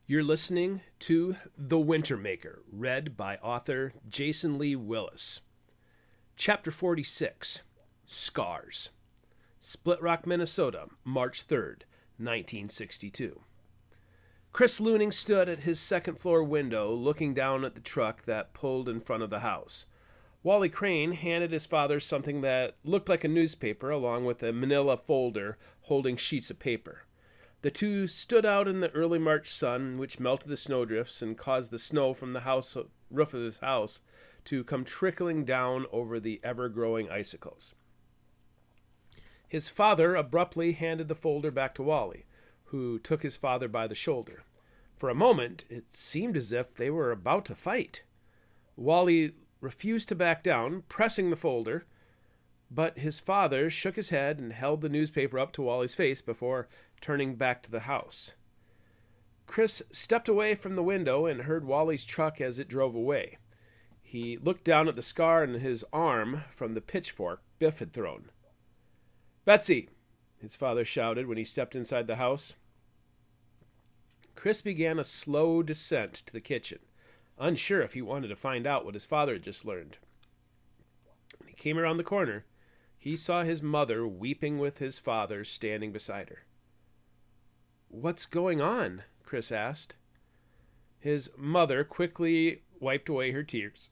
You're listening to The Wintermaker, read by author Jason Lee Willis. Chapter 46, Scars. Split Rock, Minnesota, March 3rd, 1962. Chris Looning stood at his second-floor window looking down at the truck that pulled in front of the house. Wally Crane handed his father something that looked like a newspaper along with a manila folder holding sheets of paper. The two stood out in the early March sun, which melted the snowdrifts and caused the snow from the roof of his house to come trickling down over the ever-growing icicles. His father abruptly handed the folder back to Wally, who took his father by the shoulder. For a moment, it seemed as if they were about to fight. Wally refused to back down, pressing the folder, but his father shook his head and held the newspaper up to Wally's face before turning back to the house. Chris stepped away from the window and heard Wally's truck as it drove away. He looked down at the scar on his arm from the pitchfork Biff had thrown. "Betsy!" his father shouted when he stepped inside the house. Chris began a slow descent to the kitchen, unsure if he wanted to find out what his father had just learned. When he came around the corner, he saw his mother weeping with his father standing beside her. "What's going on?" Chris asked. His mother quickly wiped away her tears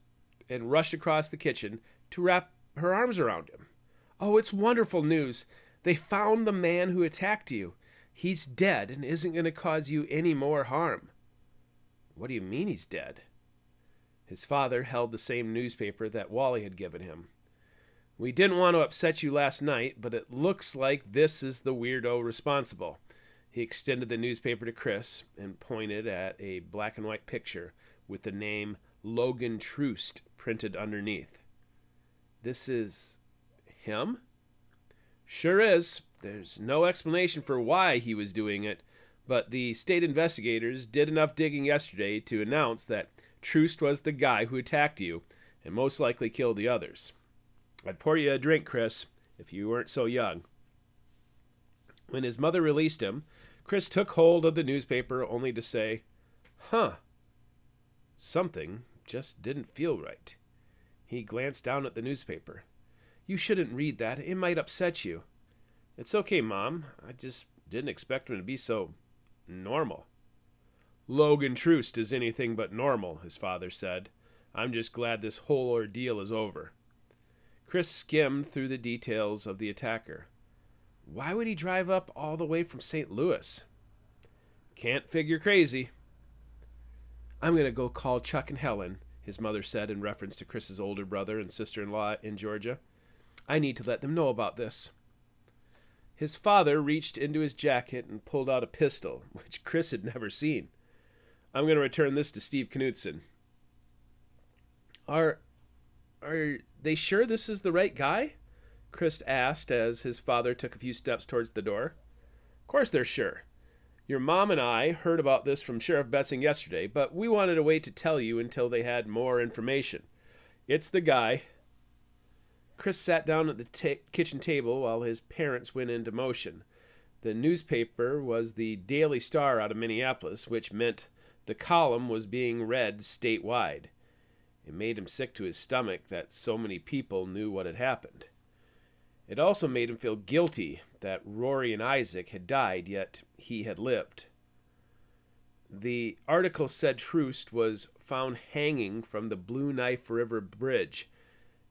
and rushed across the kitchen to wrap her arms around him. "Oh, it's wonderful news. They found the man who attacked you. He's dead and isn't going to cause you any more harm." "What do you mean he's dead?" His father held the same newspaper that Wally had given him. "We didn't want to upset you last night, but it looks like this is the weirdo responsible." He extended the newspaper to Chris and pointed at a black and white picture with the name Logan Troost printed underneath. "This is him?" "Sure is. There's no explanation for why he was doing it, but the state investigators did enough digging yesterday to announce that Troost was the guy who attacked you and most likely killed the others. I'd pour you a drink, Chris, if you weren't so young." When his mother released him, Chris took hold of the newspaper only to say, "Huh." Something just didn't feel right. He glanced down at the newspaper. "You shouldn't read that. It might upset you." "It's okay, Mom. I just didn't expect him to be so normal." "Logan Troost is anything but normal," his father said. "I'm just glad this whole ordeal is over." Chris skimmed through the details of the attacker. Why would he drive up all the way from St. Louis? "Can't figure crazy." "I'm going to go call Chuck and Helen," his mother said in reference to Chris's older brother and sister-in-law in Georgia. "I need to let them know about this." His father reached into his jacket and pulled out a pistol, which Chris had never seen. "I'm going to return this to Steve Knudsen." Are they sure this is the right guy?" Chris asked as his father took a few steps towards the door. "Of course they're sure. Your mom and I heard about this from Sheriff Betzing yesterday, but we wanted to wait to tell you until they had more information. It's the guy." Chris sat down at the kitchen table while his parents went into motion. The newspaper was the Daily Star out of Minneapolis, which meant the column was being read statewide. It made him sick to his stomach that so many people knew what had happened. It also made him feel guilty that Rory and Isaac had died, yet he had lived. The article said Troost was found hanging from the Blue Knife River Bridge,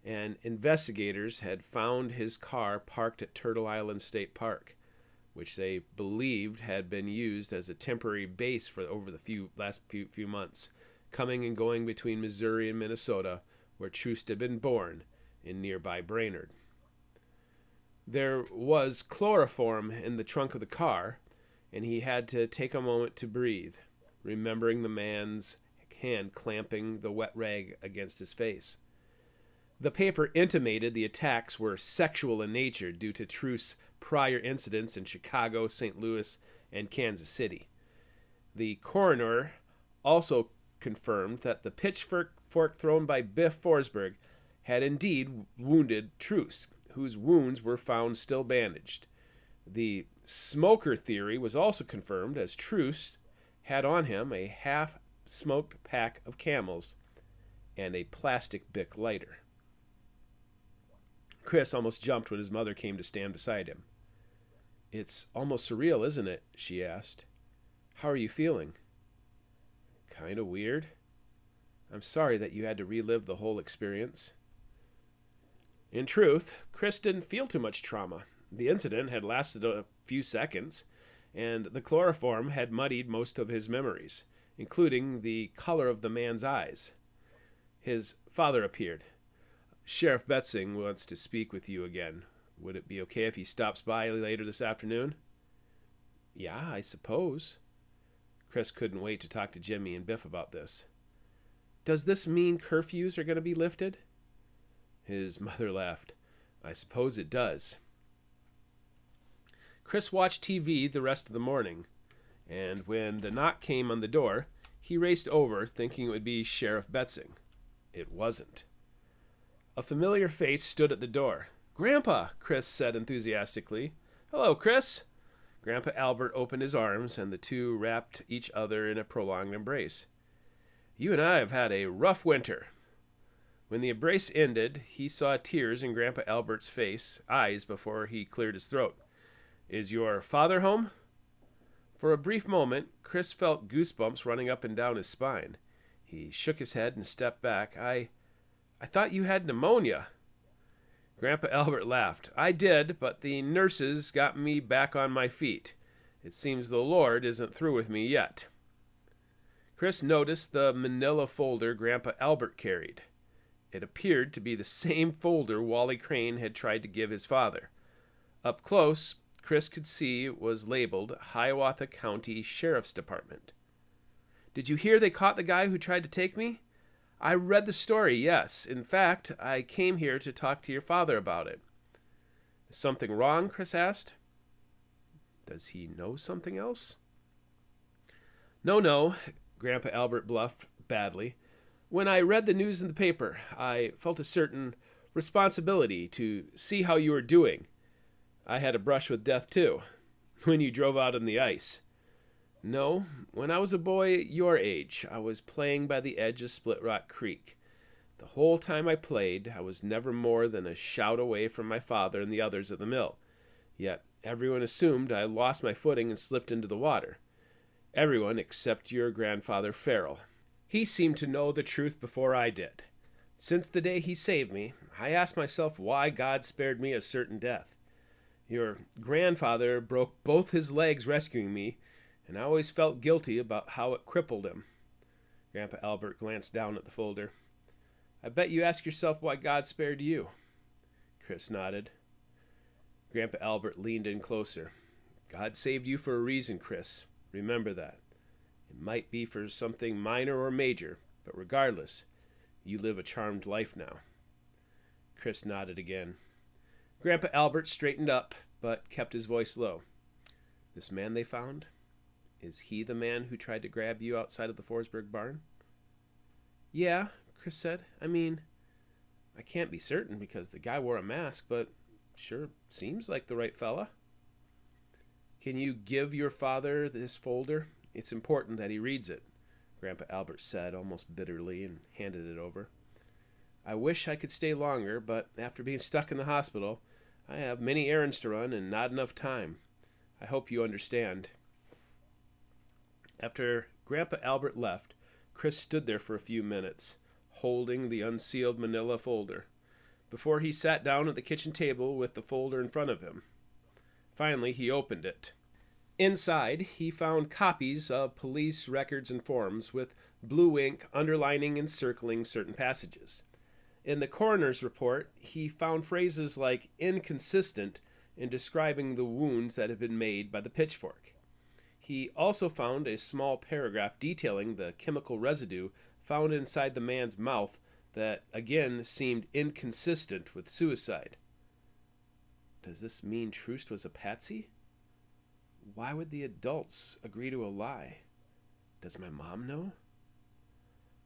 and investigators had found his car parked at Turtle Island State Park, which they believed had been used as a temporary base for over the last few months, coming and going between Missouri and Minnesota, where Troost had been born, in nearby Brainerd. There was chloroform in the trunk of the car, and he had to take a moment to breathe, remembering the man's hand clamping the wet rag against his face. The paper intimated the attacks were sexual in nature due to Troost's prior incidents in Chicago, St. Louis, and Kansas City. The coroner also confirmed that the pitchfork thrown by Biff Forsberg had indeed wounded Troost, whose wounds were found still bandaged. The smoker theory was also confirmed, as Troost had on him a half-smoked pack of Camels and a plastic Bic lighter. Chris almost jumped when his mother came to stand beside him. "It's almost surreal, isn't it?" she asked. "How are you feeling?" "Kind of weird. I'm sorry that you had to relive the whole experience." In truth, Chris didn't feel too much trauma. The incident had lasted a few seconds, and the chloroform had muddied most of his memories, including the color of the man's eyes. His father appeared. "Sheriff Betzing wants to speak with you again. Would it be okay if he stops by later this afternoon?" "Yeah, I suppose." Chris couldn't wait to talk to Jimmy and Biff about this. "Does this mean curfews are going to be lifted?" His mother laughed. "I suppose it does." Chris watched TV the rest of the morning, and when the knock came on the door, he raced over, thinking it would be Sheriff Betzing. It wasn't. A familiar face stood at the door. "Grandpa," Chris said enthusiastically. "Hello, Chris." Grandpa Albert opened his arms, and the two wrapped each other in a prolonged embrace. "You and I have had a rough winter." When the embrace ended, he saw tears in Grandpa Albert's eyes before he cleared his throat. "Is your father home?" For a brief moment, Chris felt goosebumps running up and down his spine. He shook his head and stepped back. I thought you had pneumonia." Grandpa Albert laughed. "I did, but the nurses got me back on my feet. It seems the Lord isn't through with me yet." Chris noticed the manila folder Grandpa Albert carried. It appeared to be the same folder Wally Crane had tried to give his father. Up close, Chris could see it was labeled Hiawatha County Sheriff's Department. "Did you hear they caught the guy who tried to take me?" "I read the story, yes. In fact, I came here to talk to your father about it." "Is something wrong?" Chris asked. Does he know something else? No, Grandpa Albert bluffed badly. "When I read the news in the paper, I felt a certain responsibility to see how you were doing. I had a brush with death, too, when you drove out on the ice." "No, when I was a boy your age, I was playing by the edge of Split Rock Creek. The whole time I played, I was never more than a shout away from my father and the others at the mill. Yet everyone assumed I lost my footing and slipped into the water. Everyone except your grandfather Farrell. He seemed to know the truth before I did. Since the day he saved me, I asked myself why God spared me a certain death. Your grandfather broke both his legs rescuing me, and I always felt guilty about how it crippled him." Grandpa Albert glanced down at the folder. "I bet you ask yourself why God spared you." Chris nodded. Grandpa Albert leaned in closer. "God saved you for a reason, Chris. Remember that. It might be for something minor or major, but regardless, you live a charmed life now." Chris nodded again. Grandpa Albert straightened up, but kept his voice low. "This man they found? Is he the man who tried to grab you outside of the Forsberg barn?" "Yeah," Chris said. "I mean, I can't be certain because the guy wore a mask, but sure seems like the right fella." "Can you give your father this folder? It's important that he reads it," Grandpa Albert said almost bitterly and handed it over. "I wish I could stay longer, but after being stuck in the hospital, I have many errands to run and not enough time. I hope you understand." After Grandpa Albert left, Chris stood there for a few minutes, holding the unsealed manila folder, before he sat down at the kitchen table with the folder in front of him. Finally, he opened it. Inside, he found copies of police records and forms with blue ink underlining and circling certain passages. In the coroner's report, he found phrases like inconsistent in describing the wounds that had been made by the pitchfork. He also found a small paragraph detailing the chemical residue found inside the man's mouth that again seemed inconsistent with suicide. Does this mean Troost was a patsy? Why would the adults agree to a lie? Does my mom know?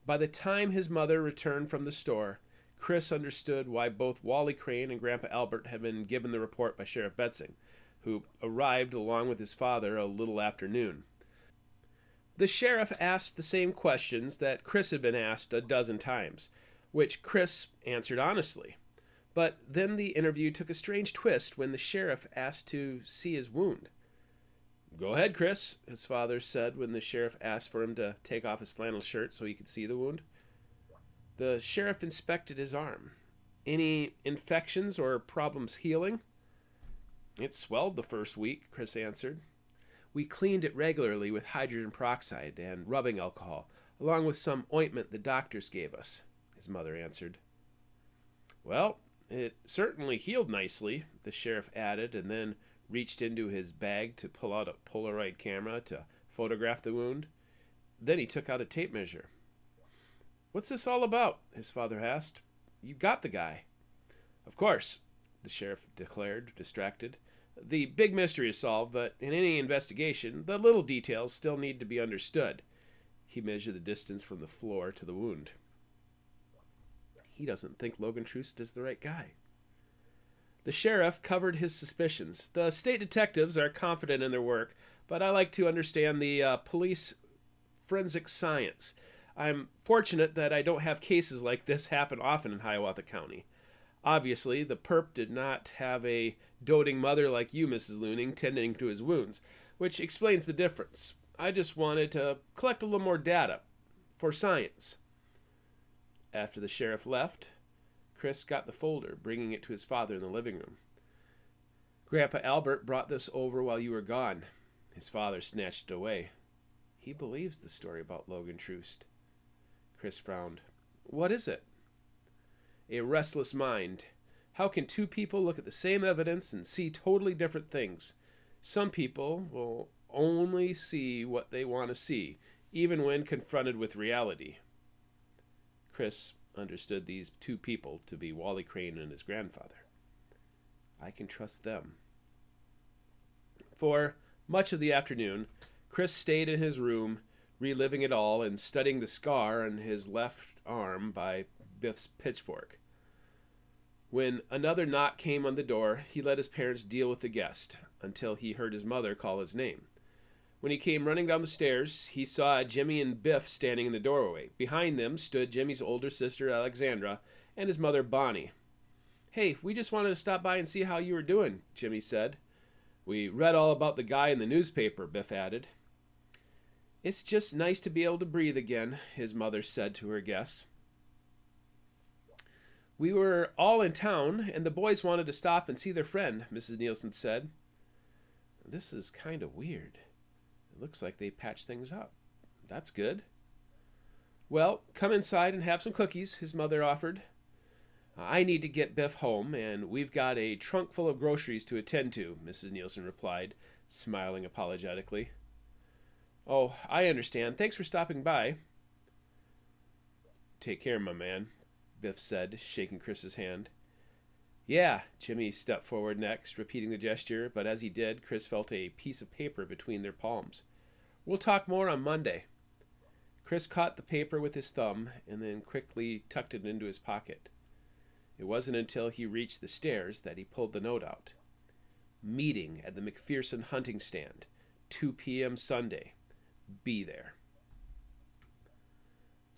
By the time his mother returned from the store, Chris understood why both Wally Crane and Grandpa Albert had been given the report by Sheriff Betzing, who arrived along with his father a little after noon. The sheriff asked the same questions that Chris had been asked a dozen times, which Chris answered honestly. But then the interview took a strange twist when the sheriff asked to see his wound. "Go ahead, Chris," his father said when the sheriff asked for him to take off his flannel shirt so he could see the wound. The sheriff inspected his arm. "Any infections or problems healing?" "It swelled the first week," Chris answered. "We cleaned it regularly with hydrogen peroxide and rubbing alcohol, along with some ointment the doctors gave us," his mother answered. "Well, it certainly healed nicely," the sheriff added, and then reached into his bag to pull out a Polaroid camera to photograph the wound. Then he took out a tape measure. "What's this all about?" his father asked. "You got the guy." "Of course," the sheriff declared, distracted. "The big mystery is solved, but in any investigation, the little details still need to be understood." He measured the distance from the floor to the wound. He doesn't think Logan Troost is the right guy. The sheriff covered his suspicions. "The state detectives are confident in their work, but I like to understand the police forensic science. I'm fortunate that I don't have cases like this happen often in Hiawatha County. Obviously, the perp did not have a doting mother like you, Mrs. Looning, tending to his wounds, which explains the difference. I just wanted to collect a little more data for science." After the sheriff left, Chris got the folder, bringing it to his father in the living room. "Grandpa Albert brought this over while you were gone." His father snatched it away. "He believes the story about Logan Troost." Chris frowned. "What is it?" "A restless mind. How can two people look at the same evidence and see totally different things? Some people will only see what they want to see, even when confronted with reality." Chris understood these two people to be Wally Crane and his grandfather. "I can trust them." For much of the afternoon, Chris stayed in his room, reliving it all and studying the scar on his left arm by Biff's pitchfork. When another knock came on the door, he let his parents deal with the guest until he heard his mother call his name. When he came running down the stairs, he saw Jimmy and Biff standing in the doorway. Behind them stood Jimmy's older sister, Alexandra, and his mother, Bonnie. "Hey, we just wanted to stop by and see how you were doing," Jimmy said. "We read all about the guy in the newspaper," Biff added. "It's just nice to be able to breathe again," his mother said to her guests. "We were all in town, and the boys wanted to stop and see their friend," Mrs. Nielsen said. "This is kind of weird. It looks like they patched things up. That's good." "Well, come inside and have some cookies," his mother offered. "I need to get Biff home, and we've got a trunk full of groceries to attend to," Mrs. Nielsen replied, smiling apologetically. "Oh, I understand. Thanks for stopping by." "Take care, my man," Biff said, shaking Chris's hand. "Yeah," Jimmy stepped forward next, repeating the gesture, but as he did, Chris felt a piece of paper between their palms. "We'll talk more on Monday." Chris caught the paper with his thumb and then quickly tucked it into his pocket. It wasn't until he reached the stairs that he pulled the note out. "Meeting at the McPherson hunting stand, 2 p.m. Sunday. Be there."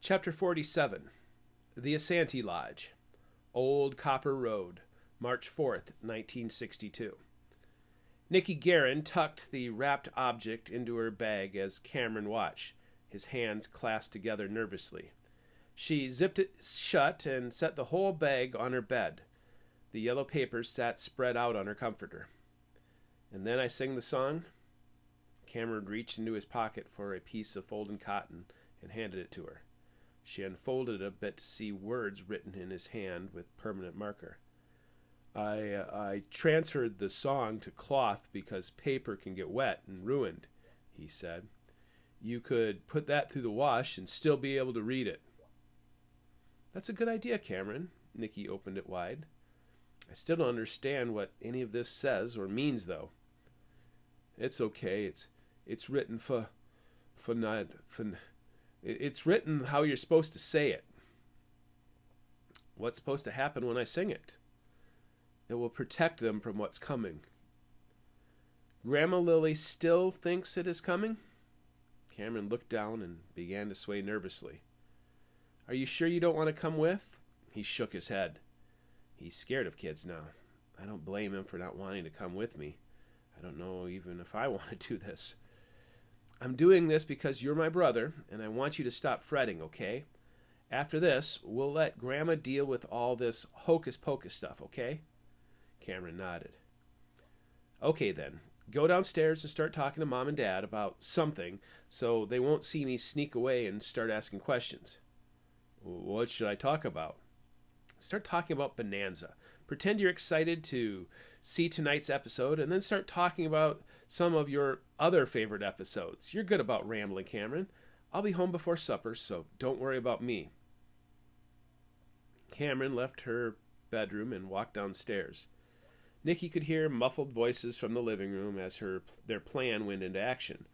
Chapter 47. The Asante Lodge, Old Copper Road, March 4th, 1962. Nikki Guerin tucked the wrapped object into her bag as Cameron watched, his hands clasped together nervously. She zipped it shut and set the whole bag on her bed. The yellow papers sat spread out on her comforter. "And then I sing the song?" Cameron reached into his pocket for a piece of folded cotton and handed it to her. She unfolded it a bit to see words written in his hand with permanent marker. I transferred the song to cloth because paper can get wet and ruined," he said. "You could put that through the wash and still be able to read it." "That's a good idea, Cameron." Nikki opened it wide. "I still don't understand what any of this says or means, though." "It's okay. It's written It's written how you're supposed to say it." "What's supposed to happen when I sing it?" "It will protect them from what's coming." "Grandma Lily still thinks it is coming?" Cameron looked down and began to sway nervously. Are you sure you don't want to come with? He shook his head. He's scared of kids now. I don't blame him for not wanting to come with me. I don't know even if I want to do this. I'm doing this because you're my brother, and I want you to stop fretting, okay? After this, we'll let Grandma deal with all this hocus-pocus stuff, okay? Cameron nodded. Okay, then. Go downstairs and start talking to Mom and Dad about something so they won't see me sneak away and start asking questions. What should I talk about? Start talking about Bonanza. Pretend you're excited to see tonight's episode, and then start talking about some of your other favorite episodes. You're good about rambling, Cameron. I'll be home before supper, so don't worry about me. Cameron left her bedroom and walked downstairs. Nikki could hear muffled voices from the living room as their plan went into action,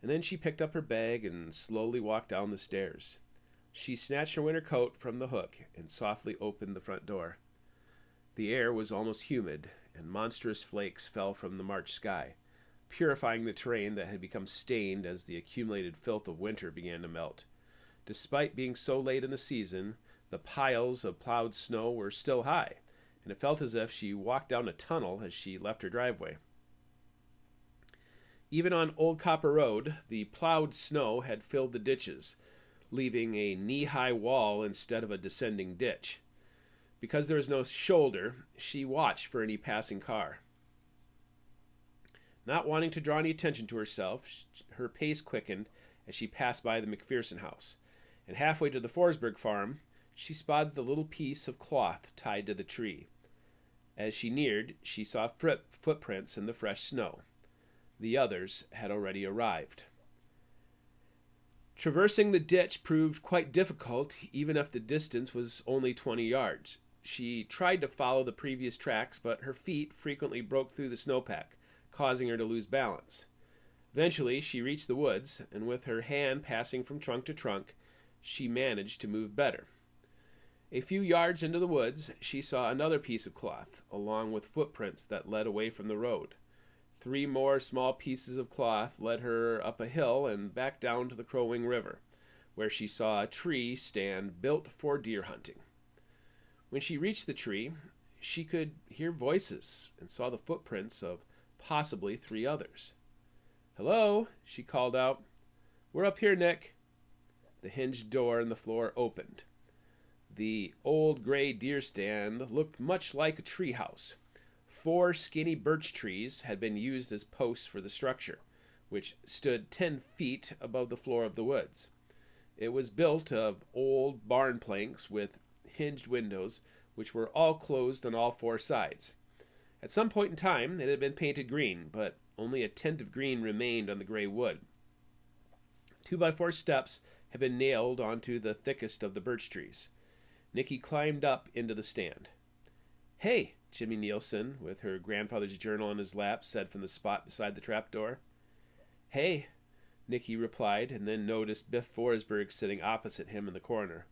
and then she picked up her bag and slowly walked down the stairs. She snatched her winter coat from the hook and softly opened the front door. The air was almost humid, and monstrous flakes fell from the March sky, purifying the terrain that had become stained as the accumulated filth of winter began to melt. Despite being so late in the season, the piles of plowed snow were still high, and it felt as if she walked down a tunnel as she left her driveway. Even on Old Copper Road, the plowed snow had filled the ditches, leaving a knee-high wall instead of a descending ditch. Because there was no shoulder, she watched for any passing car. Not wanting to draw any attention to herself, her pace quickened as she passed by the McPherson house, and halfway to the Forsberg farm, she spotted the little piece of cloth tied to the tree. As she neared, she saw footprints in the fresh snow. The others had already arrived. Traversing the ditch proved quite difficult, even if the distance was only 20 yards. She tried to follow the previous tracks, but her feet frequently broke through the snowpack, causing her to lose balance. Eventually, she reached the woods, and with her hand passing from trunk to trunk, she managed to move better. A few yards into the woods, she saw another piece of cloth, along with footprints that led away from the road. 3 more small pieces of cloth led her up a hill and back down to the Crow Wing River, where she saw a tree stand built for deer hunting. When she reached the tree, she could hear voices and saw the footprints of possibly 3 others. "Hello," she called out. "We're up here, Nick." The hinged door in the floor opened. The old gray deer stand looked much like a treehouse. 4 skinny birch trees had been used as posts for the structure, which stood 10 feet above the floor of the woods. It was built of old barn planks with hinged windows, which were all closed on all 4 sides. At some point in time, it had been painted green, but only a tint of green remained on the gray wood. 2x4 steps had been nailed onto the thickest of the birch trees. Nikki climbed up into the stand. "Hey," Jimmy Nielsen, with her grandfather's journal on his lap, said from the spot beside the trapdoor. "Hey," Nikki replied, and then noticed Biff Forsberg sitting opposite him in the corner.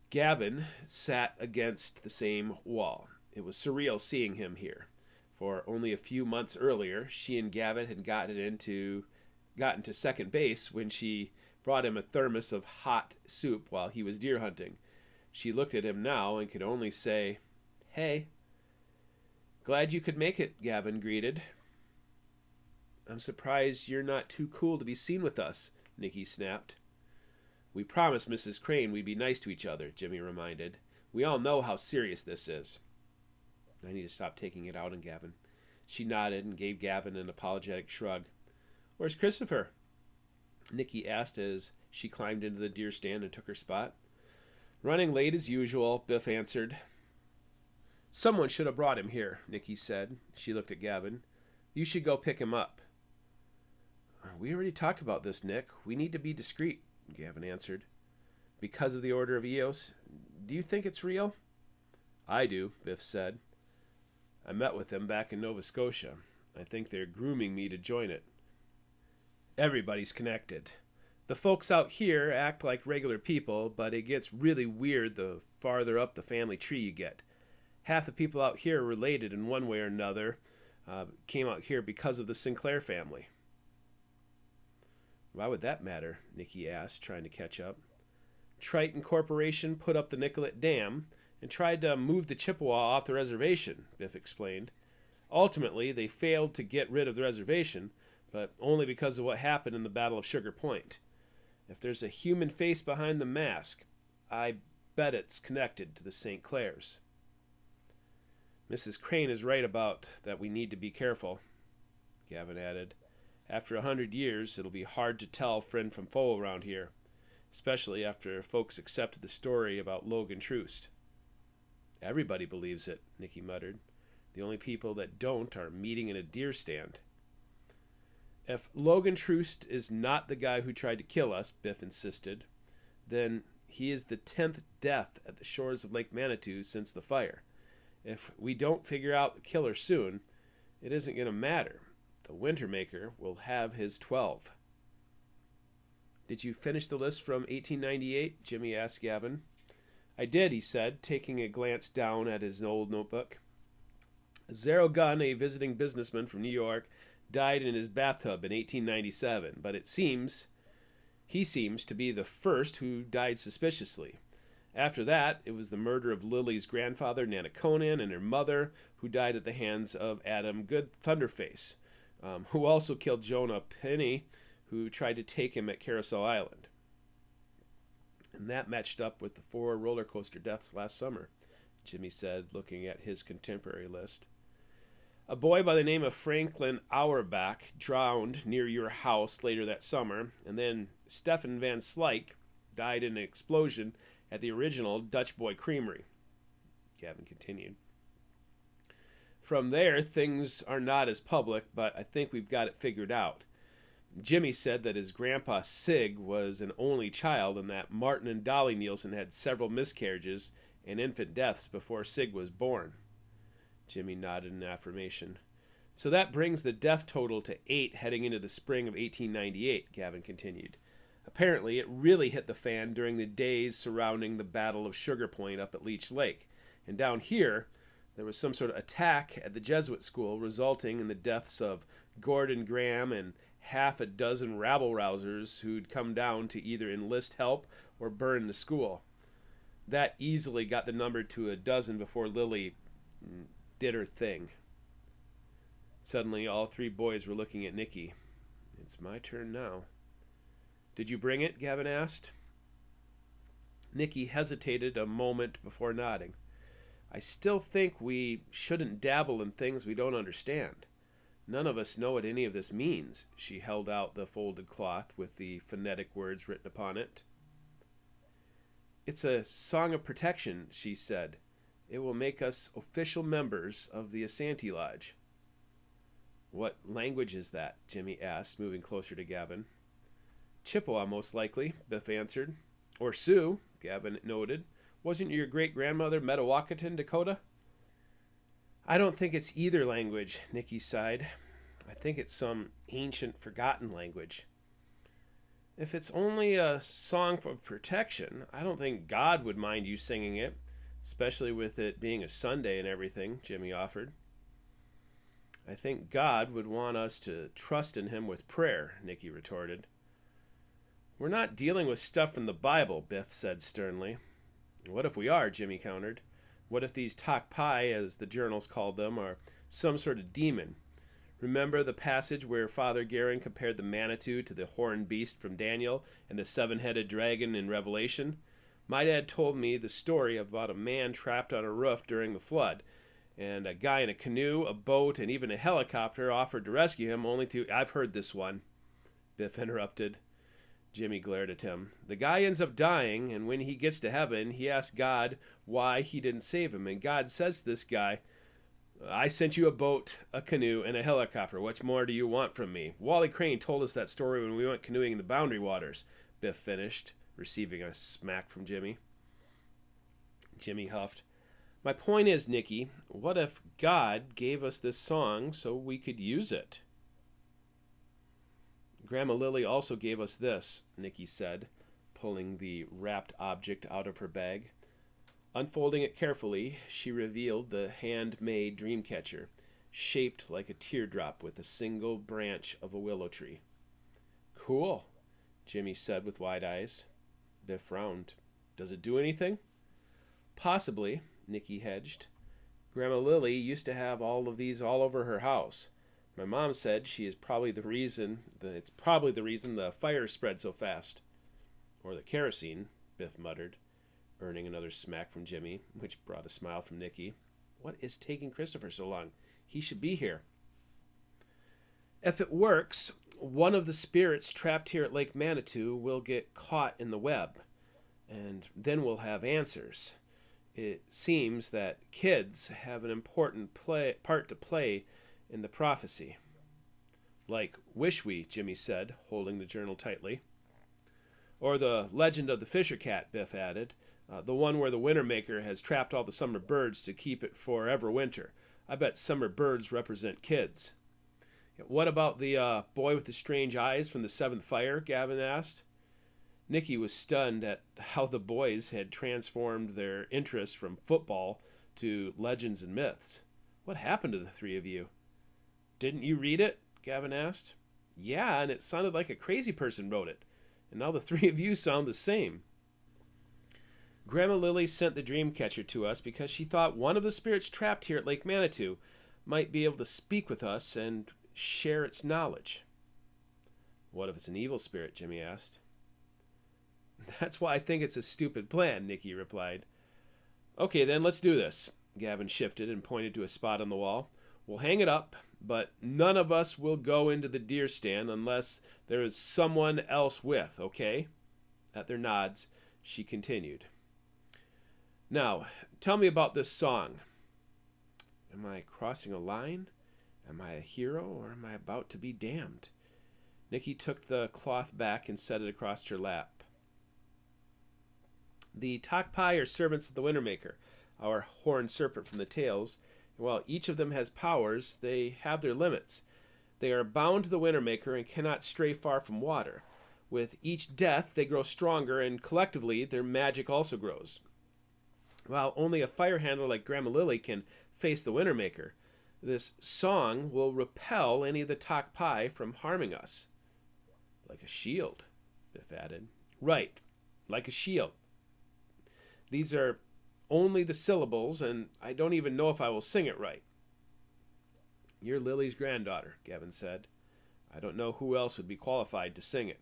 Gavin sat against the same wall. It was surreal seeing him here. For only a few months earlier, she and Gavin had gotten to second base when she brought him a thermos of hot soup while he was deer hunting. She looked at him now and could only say, "Hey." "Glad you could make it," Gavin greeted. "I'm surprised you're not too cool to be seen with us," Nikki snapped. "We promised Mrs. Crane we'd be nice to each other," Jimmy reminded. "We all know how serious this is." "I need to stop taking it out on Gavin." She nodded and gave Gavin an apologetic shrug. "Where's Christopher?" Nikki asked as she climbed into the deer stand and took her spot. "Running late as usual," Biff answered. "Someone should have brought him here," Nikki said. She looked at Gavin. "You should go pick him up." "We already talked about this, Nick. We need to be discreet," Gavin answered. "Because of the Order of Eos? Do you think it's real?" "I do," Biff said. "I met with them back in Nova Scotia. I think they're grooming me to join it. Everybody's connected. The folks out here act like regular people, but it gets really weird the farther up the family tree you get. Half the people out here are related in one way or another, came out here because of the Sinclair family." Why would that matter? Nicky asked, trying to catch up. Triton Corporation put up the Nicollet Dam and tried to move the Chippewa off the reservation, Biff explained. Ultimately, they failed to get rid of the reservation, but only because of what happened in the Battle of Sugar Point. If there's a human face behind the mask, I bet it's connected to the St. Clairs. Mrs. Crane is right about that we need to be careful, Gavin added. After 100 years, it'll be hard to tell friend from foe around here, especially after folks accepted the story about Logan Troost. Everybody believes it, Nicky muttered. The only people that don't are meeting in a deer stand. If Logan Troost is not the guy who tried to kill us, Biff insisted, then he is the 10th death at the shores of Lake Manitou since the fire. If we don't figure out the killer soon, it isn't going to matter. The Wintermaker will have his 12. Did you finish the list from 1898? Jimmy asked Gavin. I did, he said, taking a glance down at his old notebook. Zero Gunn, a visiting businessman from New York, died in his bathtub in 1897, but he seems to be the first who died suspiciously. After that, it was the murder of Lily's grandfather, Nana Conan, and her mother, who died at the hands of Adam Good Thunderface, who also killed Jonah Penny, who tried to take him at Carousel Island. And that matched up with the 4 roller coaster deaths last summer, Jimmy said, looking at his contemporary list. A boy by the name of Franklin Auerbach drowned near your house later that summer, and then Stefan Van Slyke died in an explosion at the original Dutch Boy Creamery. Gavin continued. From there, things are not as public, but I think we've got it figured out. Jimmy said that his grandpa Sig was an only child and that Martin and Dolly Nielsen had several miscarriages and infant deaths before Sig was born. Jimmy nodded in affirmation. So that brings the death total to 8 heading into the spring of 1898, Gavin continued. Apparently, it really hit the fan during the days surrounding the Battle of Sugar Point up at Leech Lake. And down here, there was some sort of attack at the Jesuit school, resulting in the deaths of Gordon Graham and half a dozen rabble-rousers who'd come down to either enlist help or burn the school. That easily got the number to a dozen before Lily did her thing. Suddenly, all 3 boys were looking at Nicky. It's my turn now. Did you bring it? Gavin asked. Nicky hesitated a moment before nodding. I still think we shouldn't dabble in things we don't understand. None of us know what any of this means. She held out the folded cloth with the phonetic words written upon it. It's a song of protection, she said. It will make us official members of the Asante Lodge. What language is that? Jimmy asked, moving closer to Gavin. Chippewa, most likely, Biff answered. Or Sioux, Gavin noted. Wasn't your great-grandmother Metawakan, Dakota? I don't think it's either language, Nicky sighed. I think it's some ancient, forgotten language. If it's only a song of protection, I don't think God would mind you singing it, especially with it being a Sunday and everything, Jimmy offered. I think God would want us to trust in him with prayer, Nicky retorted. We're not dealing with stuff from the Bible, Biff said sternly. What if we are, Jimmy countered. What if these Takpai, as the journals called them, are some sort of demon? Remember the passage where Father Guerin compared the Manitou to the horned beast from Daniel and the 7-headed dragon in Revelation? My dad told me the story about a man trapped on a roof during the flood, and a guy in a canoe, a boat, and even a helicopter offered to rescue him, only to... I've heard this one, Biff interrupted. Jimmy glared at him. The guy ends up dying, and when he gets to heaven, he asks God why he didn't save him. And God says to this guy, I sent you a boat, a canoe, and a helicopter. What more do you want from me? Wally Crane told us that story when we went canoeing in the Boundary Waters, Biff finished, receiving a smack from Jimmy. Jimmy huffed. My point is, Nicky, what if God gave us this song so we could use it? Grandma Lily also gave us this, Nicky said, pulling the wrapped object out of her bag. Unfolding it carefully, she revealed the handmade dream catcher, shaped like a teardrop with a single branch of a willow tree. Cool, Jimmy said with wide eyes. Biff frowned. Does it do anything? Possibly, Nicky hedged. Grandma Lily used to have all of these all over her house. My mom said it's probably the reason the fire spread so fast. Or the kerosene, Biff muttered, earning another smack from Jimmy, which brought a smile from Nicky. What is taking Christopher so long? He should be here. If it works, one of the spirits trapped here at Lake Manitou will get caught in the web, and then we'll have answers. It seems that kids have an important part to play in the prophecy. Like Wish We, Jimmy said, holding the journal tightly. Or the legend of the Fisher Cat, Biff added. The one where the Wintermaker has trapped all the summer birds to keep it forever winter. I bet summer birds represent kids. What about the boy with the strange eyes from the seventh fire? Gavin asked. Nicky was stunned at how the boys had transformed their interest from football to legends and myths. What happened to the three of you? Didn't you read it? Gavin asked. Yeah, and it sounded like a crazy person wrote it. And now the three of you sound the same. Grandma Lily sent the dream catcher to us because she thought one of the spirits trapped here at Lake Manitou might be able to speak with us and share its knowledge. What if it's an evil spirit? Jimmy asked. That's why I think it's a stupid plan, Nicky replied. Okay, then let's do this. Gavin shifted and pointed to a spot on the wall. We'll hang it up, but none of us will go into the deer stand unless there is someone else with, okay? At their nods, she continued. Now, tell me about this song. Am I crossing a line? Am I a hero, or am I about to be damned? Nicky took the cloth back and set it across her lap. The Tokpai are servants of the Wintermaker, our horned serpent from the tales. While each of them has powers, they have their limits. They are bound to the Wintermaker and cannot stray far from water. With each death, they grow stronger, and collectively, their magic also grows. While only a fire handler like Grandma Lily can face the Wintermaker, this song will repel any of the Tokpai from harming us. Like a shield, Biff added. Right, like a shield. These are only the syllables, and I don't even know if I will sing it right. You're Lily's granddaughter, Gavin said. I don't know who else would be qualified to sing it.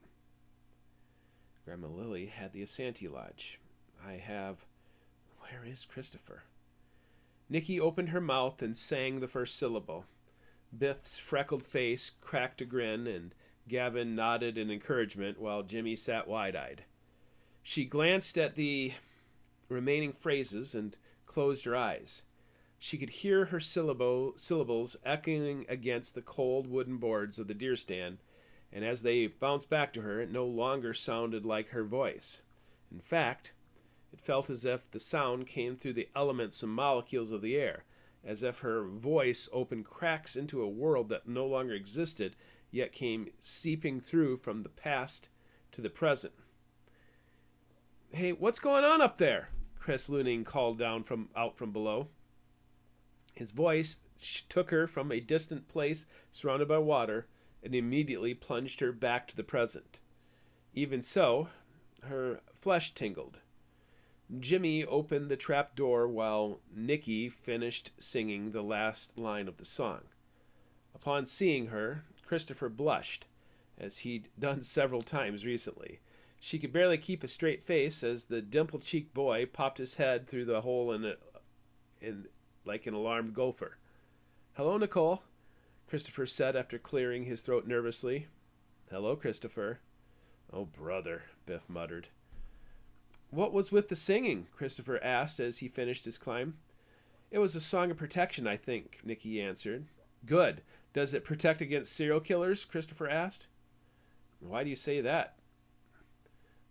Grandma Lily had the Asante Lodge. Where is Christopher? Nicky opened her mouth and sang the first syllable. Biff's freckled face cracked a grin, and Gavin nodded in encouragement while Jimmy sat wide-eyed. She glanced at the remaining phrases and closed her eyes. She could hear her syllables echoing against the cold wooden boards of the deer stand, and as they bounced back to her, it no longer sounded like her voice. In fact, it felt as if the sound came through the elements and molecules of the air, as if her voice opened cracks into a world that no longer existed, yet came seeping through from the past to the present. Hey, what's going on up there? Chris Luning called down out from below. His voice took her from a distant place surrounded by water and immediately plunged her back to the present. Even so, her flesh tingled. Jimmy opened the trap door while Nicky finished singing the last line of the song. Upon seeing her, Christopher blushed, as he'd done several times recently. She could barely keep a straight face as the dimple-cheeked boy popped his head through the hole like an alarmed gopher. Hello, Nicole, Christopher said after clearing his throat nervously. Hello, Christopher. Oh, brother, Biff muttered. What was with the singing? Christopher asked as he finished his climb. It was a song of protection, I think, Nicky answered. Good. Does it protect against serial killers? Christopher asked. Why do you say that?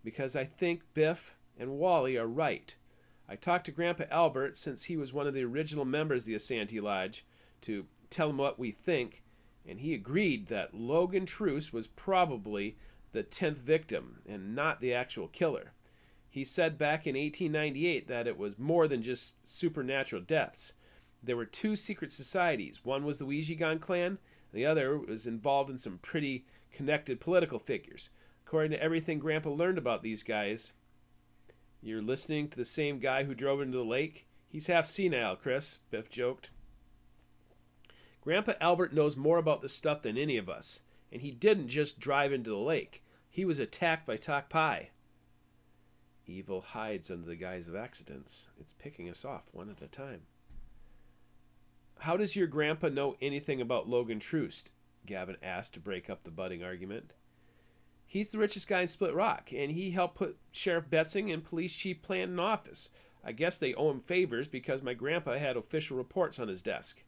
Because I think Biff and Wally are right. I talked to Grandpa Albert, since he was one of the original members of the Asante Lodge, to tell him what we think, and he agreed that Logan Truce was probably the 10th victim and not the actual killer. He said back in 1898 that it was more than just supernatural deaths. There were two secret societies. One was the Ouijigan clan, and the other was involved in some pretty connected political figures. According to everything Grandpa learned about these guys, you're listening to the same guy who drove into the lake? He's half senile, Chris, Biff joked. Grandpa Albert knows more about this stuff than any of us, and he didn't just drive into the lake. He was attacked by Tok Pai. Evil hides under the guise of accidents. It's picking us off one at a time. How does your grandpa know anything about Logan Troost? Gavin asked to break up the budding argument. He's the richest guy in Split Rock, and he helped put Sheriff Betzing and Police Chief Plant in office. I guess they owe him favors because my grandpa had official reports on his desk.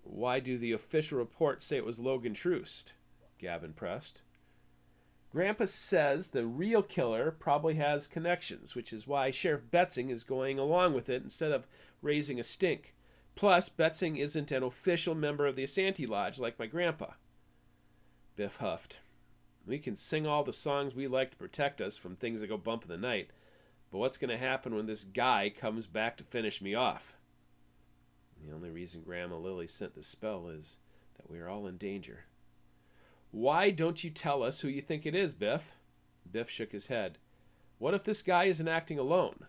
Why do the official reports say it was Logan Troost? Gavin pressed. Grandpa says the real killer probably has connections, which is why Sheriff Betzing is going along with it instead of raising a stink. Plus, Betzing isn't an official member of the Asante Lodge like my grandpa. Biff huffed. We can sing all the songs we like to protect us from things that go bump in the night, but what's going to happen when this guy comes back to finish me off? The only reason Grandma Lily sent the spell is that we are all in danger. Why don't you tell us who you think it is, Biff? Biff shook his head. What if this guy isn't acting alone?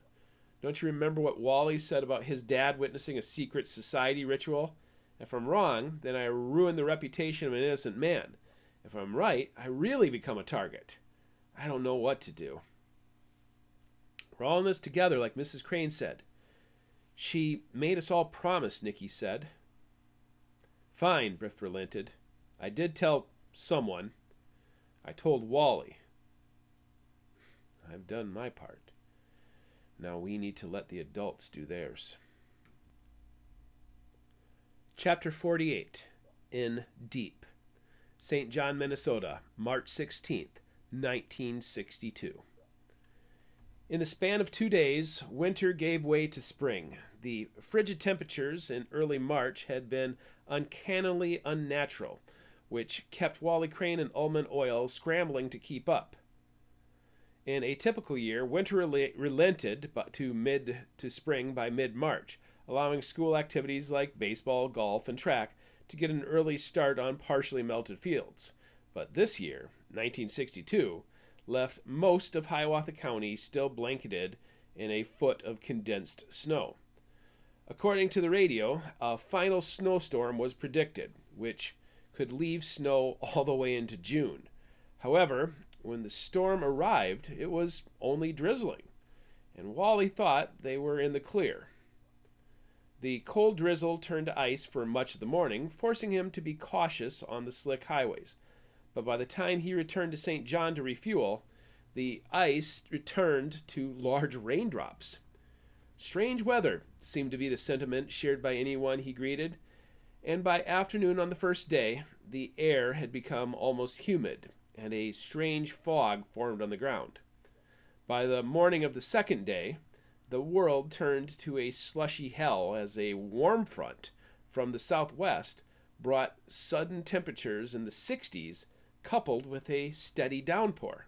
Don't you remember what Wally said about his dad witnessing a secret society ritual? If I'm wrong, then I ruin the reputation of an innocent man. If I'm right, I really become a target. I don't know what to do. We're all in this together, like Mrs. Crane said. She made us all promise, Nicky said. Fine, Biff relented. I did tell someone. I told Wally. I've done my part. Now we need to let the adults do theirs. Chapter 48. In Deep. St. John, Minnesota, March 16th, 1962. In the span of 2 days, winter gave way to spring. The frigid temperatures in early March had been uncannily unnatural, which kept Wally Crane and Ullman Oil scrambling to keep up. In a typical year, winter relented to spring by mid-March, allowing school activities like baseball, golf, and track to get an early start on partially melted fields. But this year, 1962, left most of Hiawatha County still blanketed in a foot of condensed snow. According to the radio, a final snowstorm was predicted, which could leave snow all the way into June. However, when the storm arrived, it was only drizzling, and Wally thought they were in the clear. The cold drizzle turned to ice for much of the morning, forcing him to be cautious on the slick highways. But by the time he returned to St. John to refuel, the ice returned to large raindrops. Strange weather seemed to be the sentiment shared by anyone he greeted, and by afternoon on the first day, the air had become almost humid, and a strange fog formed on the ground. By the morning of the second day, the world turned to a slushy hell as a warm front from the southwest brought sudden temperatures in the 60s coupled with a steady downpour.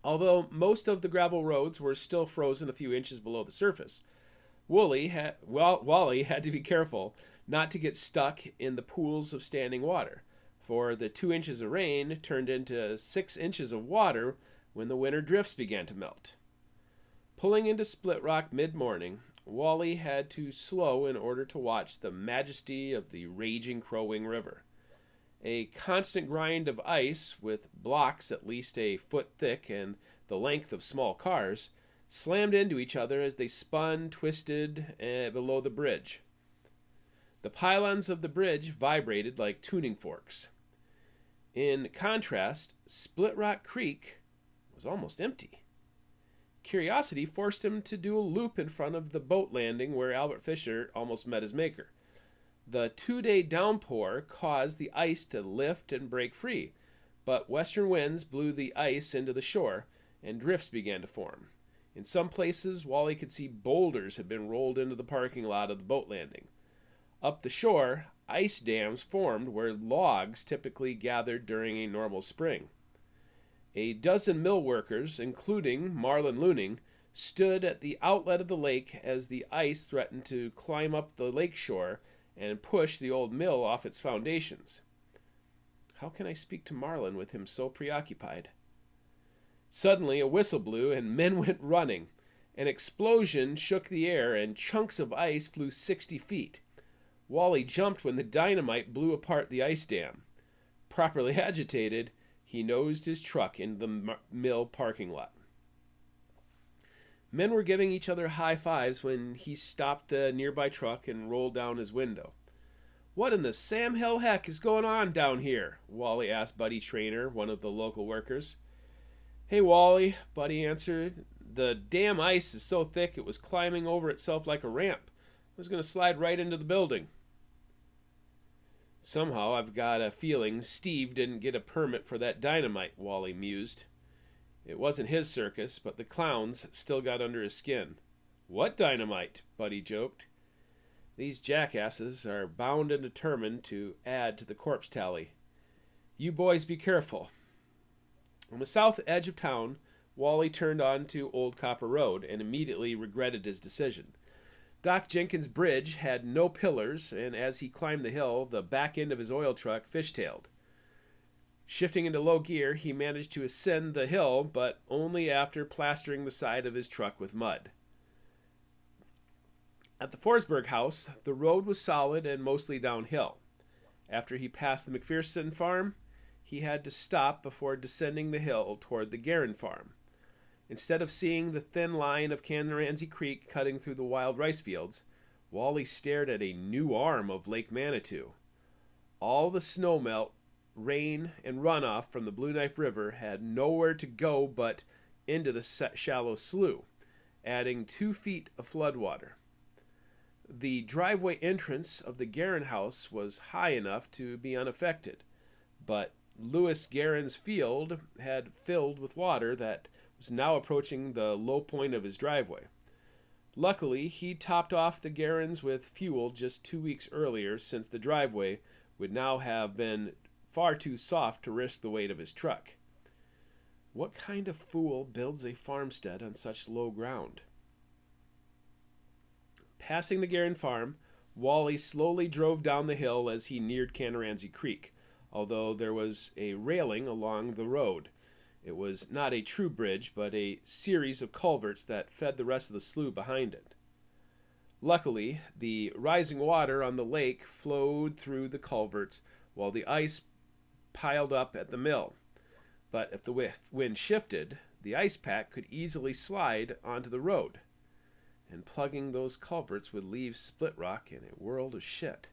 Although most of the gravel roads were still frozen a few inches below the surface, Wally had to be careful not to get stuck in the pools of standing water, for the 2 inches of rain turned into 6 inches of water when the winter drifts began to melt. Pulling into Split Rock mid-morning, Wally had to slow in order to watch the majesty of the raging Crow Wing River. A constant grind of ice, with blocks at least a foot thick and the length of small cars, slammed into each other as they spun, twisted below the bridge. The pylons of the bridge vibrated like tuning forks. In contrast, Split Rock Creek was almost empty. Curiosity forced him to do a loop in front of the boat landing where Albert Fisher almost met his maker. The 2-day downpour caused the ice to lift and break free, but western winds blew the ice into the shore, and drifts began to form. In some places, Wally could see boulders had been rolled into the parking lot of the boat landing. Up the shore, ice dams formed where logs typically gathered during a normal spring. A dozen mill workers, including Marlon Looning, stood at the outlet of the lake as the ice threatened to climb up the lake shore and push the old mill off its foundations. How can I speak to Marlin with him so preoccupied? Suddenly a whistle blew and men went running. An explosion shook the air and chunks of ice flew 60 feet. Wally jumped when the dynamite blew apart the ice dam. Properly agitated, he nosed his truck into the mill parking lot. Men were giving each other high fives when he stopped the nearby truck and rolled down his window. "What in the Sam Hill heck is going on down here?" Wally asked Buddy Trainer, one of the local workers. "Hey, Wally," Buddy answered. "The damn ice is so thick it was climbing over itself like a ramp. It was going to slide right into the building." "Somehow I've got a feeling Steve didn't get a permit for that dynamite," Wally mused. It wasn't his circus, but the clowns still got under his skin. "What dynamite?" Buddy joked. "These jackasses are bound and determined to add to the corpse tally. You boys be careful." On the south edge of town, Wally turned onto Old Copper Road and immediately regretted his decision. Doc Jenkins' bridge had no pillars, and as he climbed the hill, the back end of his oil truck fishtailed. Shifting into low gear, he managed to ascend the hill, but only after plastering the side of his truck with mud. At the Forsberg house, the road was solid and mostly downhill. After he passed the McPherson farm, he had to stop before descending the hill toward the Guerin farm. Instead of seeing the thin line of Canaransi Creek cutting through the wild rice fields, Wally stared at a new arm of Lake Manitou. All the snowmelt, rain, and runoff from the Blue Knife River had nowhere to go but into the shallow slough, adding 2 feet of floodwater. The driveway entrance of the Guerin house was high enough to be unaffected, but Lewis Guerin's field had filled with water that was now approaching the low point of his driveway. Luckily, he topped off the Guerins with fuel just 2 weeks earlier, since the driveway would now have been far too soft to risk the weight of his truck. What kind of fool builds a farmstead on such low ground? Passing the Guerin farm, Wally slowly drove down the hill as he neared Canaransi Creek, although there was a railing along the road. It was not a true bridge, but a series of culverts that fed the rest of the slough behind it. Luckily, the rising water on the lake flowed through the culverts while the ice piled up at the mill. But if the wind shifted, the ice pack could easily slide onto the road, and plugging those culverts would leave Split Rock in a world of shit.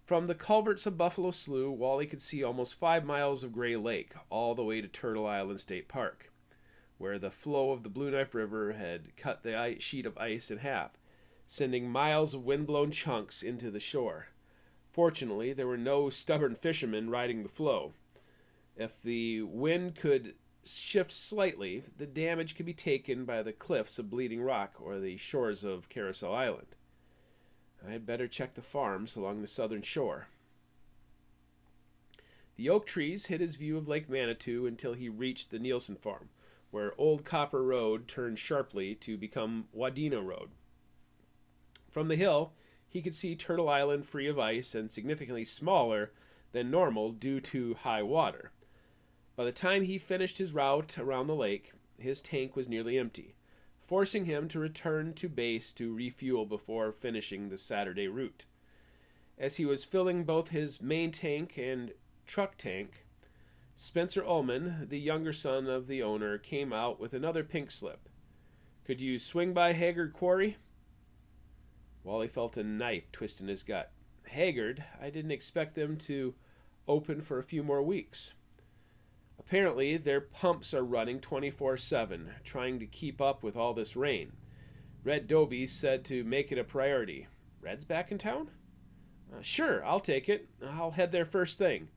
From the culverts of Buffalo Slough, Wally could see almost 5 miles of Gray Lake, all the way to Turtle Island State Park, where the flow of the Blue Knife River had cut the sheet of ice in half, sending miles of wind-blown chunks into the shore. Fortunately, there were no stubborn fishermen riding the flow. If the wind could shift slightly, the damage could be taken by the cliffs of Bleeding Rock or the shores of Carousel Island. I had better check the farms along the southern shore. The oak trees hid his view of Lake Manitou until he reached the Nielsen farm, where Old Copper Road turned sharply to become Wadena Road. From the hill, he could see Turtle Island free of ice and significantly smaller than normal due to high water. By the time he finished his route around the lake, his tank was nearly empty, forcing him to return to base to refuel before finishing the Saturday route. As he was filling both his main tank and truck tank, Spencer Ullman, the younger son of the owner, came out with another pink slip. "Could you swing by Haggard Quarry?" Wally felt a knife twist in his gut. Haggard? I didn't expect them to open for a few more weeks. Apparently, their pumps are running 24/7, trying to keep up with all this rain. Red Dobie said to make it a priority. Red's back in town? Sure, I'll take it. I'll head there first thing.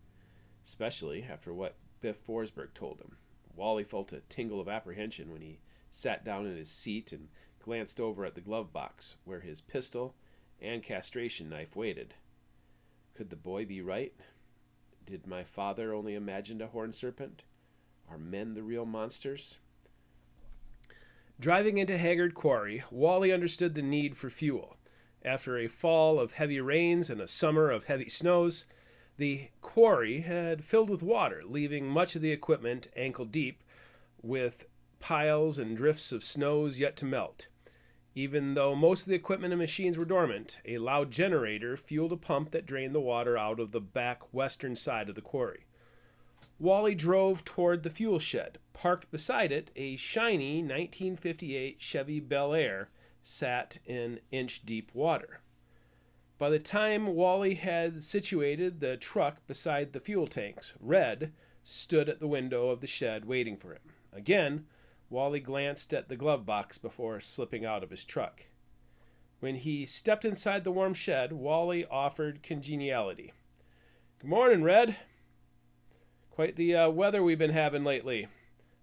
Especially after what Biff Forsberg told him. Wally felt a tingle of apprehension when he sat down in his seat and glanced over at the glove box, where his pistol and castration knife waited. Could the boy be right? Did my father only imagine a horned serpent? Are men the real monsters? Driving into Haggard Quarry, Wally understood the need for fuel. After a fall of heavy rains and a summer of heavy snows, The quarry had filled with water, leaving much of the equipment ankle deep, with piles and drifts of snows yet to melt. Even though most of the equipment and machines were dormant, a loud generator fueled a pump that drained the water out of the back western side of the quarry. Wally drove toward the fuel shed. Parked beside it, a shiny 1958 Chevy Bel Air sat in inch-deep water. By the time Wally had situated the truck beside the fuel tanks, Red stood at the window of the shed waiting for him. Again, Wally glanced at the glove box before slipping out of his truck. When he stepped inside the warm shed, Wally offered congeniality. "Good morning, Red. Quite the weather we've been having lately.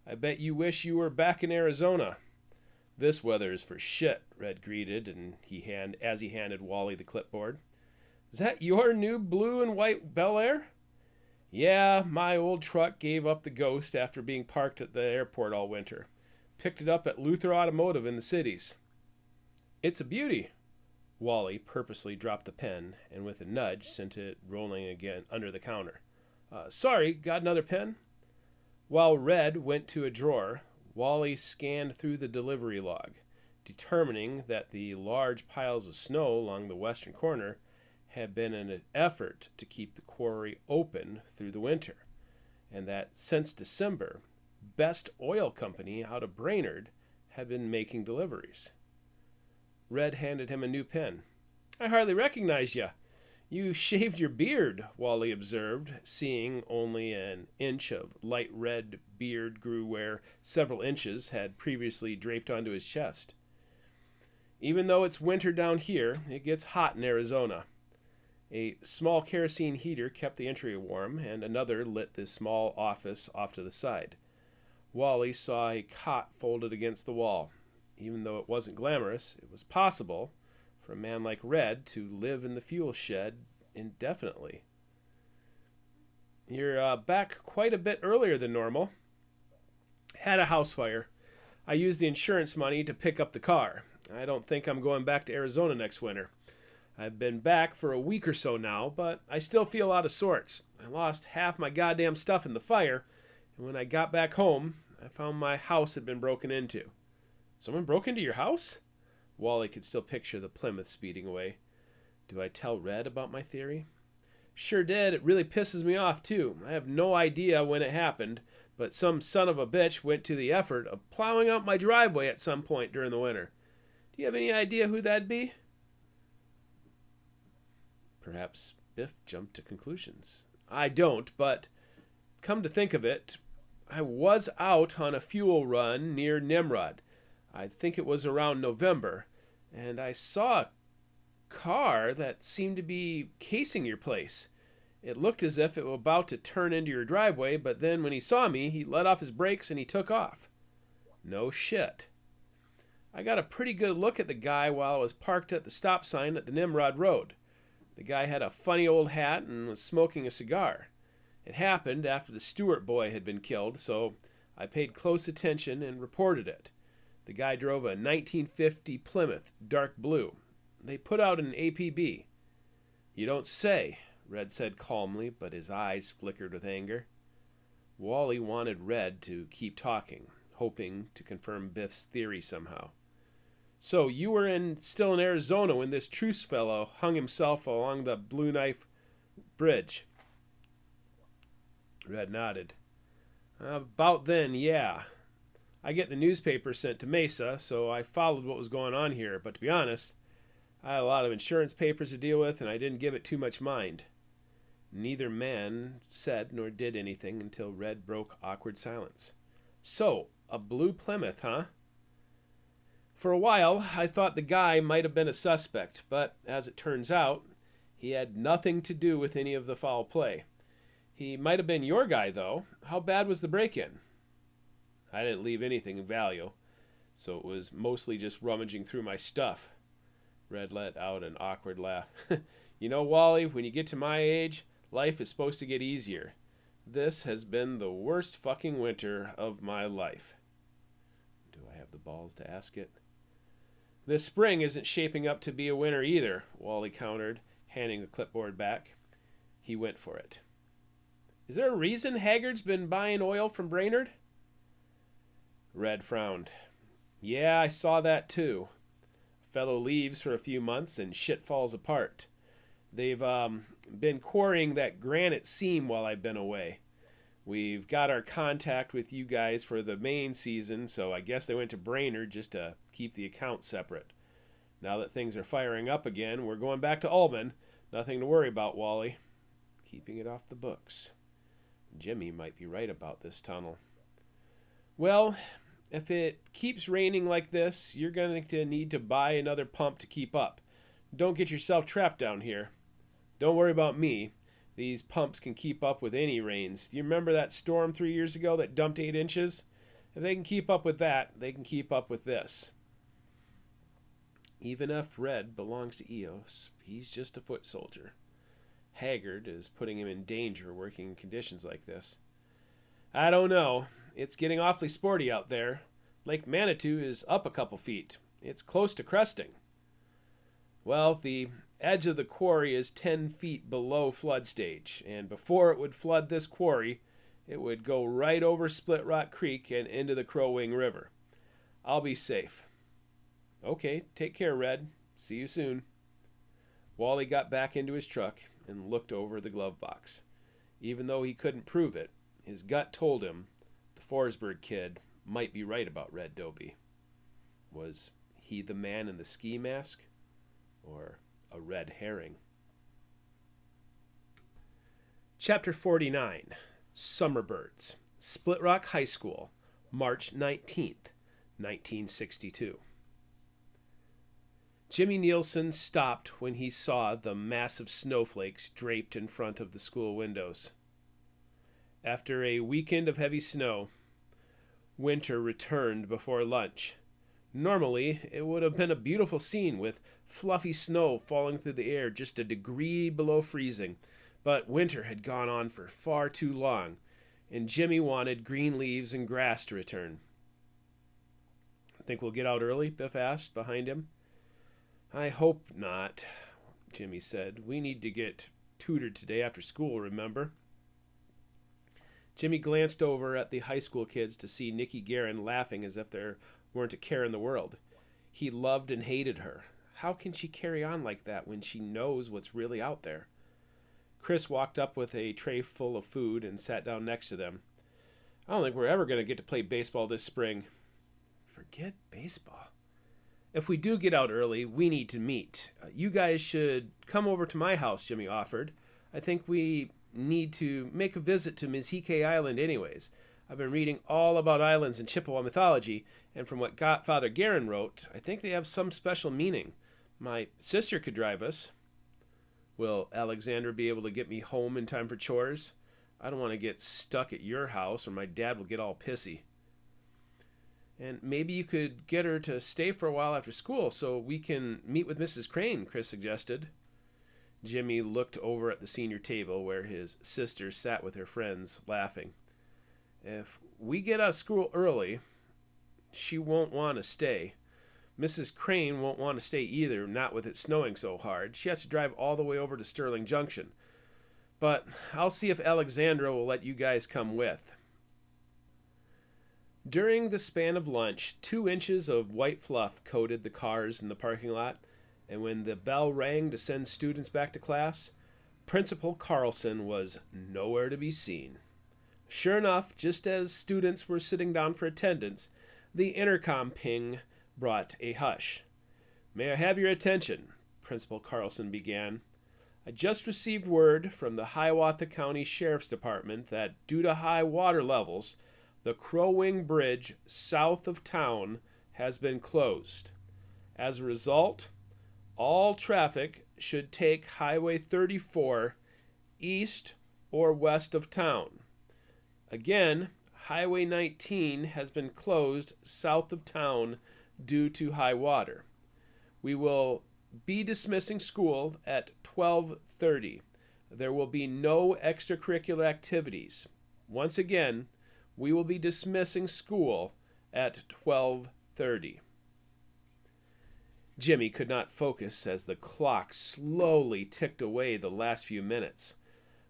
I bet you wish you were back in Arizona." "This weather is for shit," Red greeted, and as he handed Wally the clipboard. "Is that your new blue and white Bel Air?" "Yeah, my old truck gave up the ghost after being parked at the airport all winter. Picked it up at Luther Automotive in the cities." "It's a beauty." Wally purposely dropped the pen and with a nudge sent it rolling again under the counter. Sorry, got another pen?" While Red went to a drawer, Wally scanned through the delivery log, determining that the large piles of snow along the western corner had been an effort to keep the quarry open through the winter, and that since December, Best Oil Company out of Brainerd had been making deliveries. Red handed him a new pen. "I hardly recognize you. You shaved your beard," Wally observed, seeing only an inch of light red beard grew where several inches had previously draped onto his chest. "Even though it's winter down here, it gets hot in Arizona." A small kerosene heater kept the entry warm, and another lit the small office off to the side. Wally saw a cot folded against the wall. Even though it wasn't glamorous, it was possible for a man like Red to live in the fuel shed indefinitely. "You're back quite a bit earlier than normal." "Had a house fire. I used the insurance money to pick up the car. I don't think I'm going back to Arizona next winter. I've been back for a week or so now, but I still feel out of sorts. I lost half my goddamn stuff in the fire, and when I got back home, I found my house had been broken into." "Someone broke into your house?" Wally could still picture the Plymouth speeding away. "Do I tell Red about my theory?" "Sure did. It really pisses me off, too. I have no idea when it happened, but some son of a bitch went to the effort of plowing out my driveway at some point during the winter. Do you have any idea who that'd be?" Perhaps Biff jumped to conclusions. "I don't, but come to think of it, I was out on a fuel run near Nimrod. I think it was around November, and I saw a car that seemed to be casing your place. It looked as if it was about to turn into your driveway, but then when he saw me, he let off his brakes and he took off." "No shit." "I got a pretty good look at the guy while I was parked at the stop sign at the Nimrod Road. The guy had a funny old hat and was smoking a cigar. It happened after the Stewart boy had been killed, so I paid close attention and reported it. The guy drove a 1950 Plymouth, dark blue. They put out an APB." "You don't say," Red said calmly, but his eyes flickered with anger. Wally wanted Red to keep talking, hoping to confirm Biff's theory somehow. "So you were still in Arizona when this Truce fellow hung himself along the Blue Knife Bridge?" Red nodded. "About then, yeah. I get the newspaper sent to Mesa, so I followed what was going on here, but to be honest, I had a lot of insurance papers to deal with, and I didn't give it too much mind." Neither man said nor did anything until Red broke awkward silence. "So, a blue Plymouth, huh? For a while, I thought the guy might have been a suspect, but as it turns out, he had nothing to do with any of the foul play. He might have been your guy, though. How bad was the break-in?" "I didn't leave anything of value, so it was mostly just rummaging through my stuff." Red let out an awkward laugh. "You know, Wally, when you get to my age, life is supposed to get easier. This has been the worst fucking winter of my life." Do I have the balls to ask it? "This spring isn't shaping up to be a winter either," Wally countered, handing the clipboard back. He went for it. Is there a reason Haggard's been buying oil from Brainerd? Red frowned. Yeah, I saw that too. Fellow leaves for a few months and shit falls apart. They've been quarrying that granite seam while I've been away. We've got our contact with you guys for the main season, so I guess they went to Brainerd just to keep the accounts separate. Now that things are firing up again, we're going back to Ullman. Nothing to worry about, Wally. Keeping it off the books. Jimmy might be right about this tunnel. Well, if it keeps raining like this, you're going to need to buy another pump to keep up. Don't get yourself trapped down here. Don't worry about me. These pumps can keep up with any rains. Do you remember that storm 3 years ago that dumped 8 inches? If they can keep up with that, they can keep up with this. Even if Red belongs to Eos, he's just a foot soldier. Haggard is putting him in danger working in conditions like this. I don't know. It's getting awfully sporty out there. Lake Manitou is up a couple feet. It's close to cresting. Well, the edge of the quarry is 10 feet below flood stage, and before it would flood this quarry, it would go right over Split Rock Creek and into the Crow Wing River. I'll be safe. Okay, take care, Red. See you soon. Wally got back into his truck and looked over the glove box. Even though he couldn't prove it, his gut told him the Forsberg kid might be right about Red Dobie. Was he the man in the ski mask? Or a red herring? Chapter 49. Summerbirds. Split Rock High School, March 19th, 1962. Jimmy Nielsen stopped when he saw the massive snowflakes draped in front of the school windows. After a weekend of heavy snow, winter returned before lunch. Normally, it would have been a beautiful scene with fluffy snow falling through the air just a degree below freezing, but winter had gone on for far too long, and Jimmy wanted green leaves and grass to return. Think we'll get out early? Biff asked behind him. I hope not, Jimmy said. We need to get tutored today after school, remember? Jimmy glanced over at the high school kids to see Nikki Guerin laughing as if there weren't a care in the world. He loved and hated her. How can she carry on like that when she knows what's really out there? Chris walked up with a tray full of food and sat down next to them. I don't think we're ever going to get to play baseball this spring. Forget baseball. If we do get out early, we need to meet. You guys should come over to my house, Jimmy offered. I think we need to make a visit to Mizhike Island anyways. I've been reading all about islands in Chippewa mythology, and from what Father Guerin wrote, I think they have some special meaning. My sister could drive us. Will Alexandra be able to get me home in time for chores? I don't want to get stuck at your house or my dad will get all pissy. And maybe you could get her to stay for a while after school so we can meet with Mrs. Crane, Chris suggested. Jimmy looked over at the senior table where his sister sat with her friends, laughing. If we get out of school early, she won't want to stay. Mrs. Crane won't want to stay either, not with it snowing so hard. She has to drive all the way over to Sterling Junction. But I'll see if Alexandra will let you guys come with. During the span of lunch, 2 inches of white fluff coated the cars in the parking lot, and when the bell rang to send students back to class, Principal Carlson was nowhere to be seen. Sure enough, just as students were sitting down for attendance, the intercom ping brought a hush. May I have your attention? Principal Carlson began. I just received word from the Hiawatha County Sheriff's Department that due to high water levels, the Crow Wing Bridge south of town has been closed. As a result, all traffic should take Highway 34 east or west of town. Again, Highway 19 has been closed south of town due to high water. We will be dismissing school at 12:30. There will be no extracurricular activities. Once again, we will be dismissing school at 12:30. Jimmy could not focus as the clock slowly ticked away the last few minutes.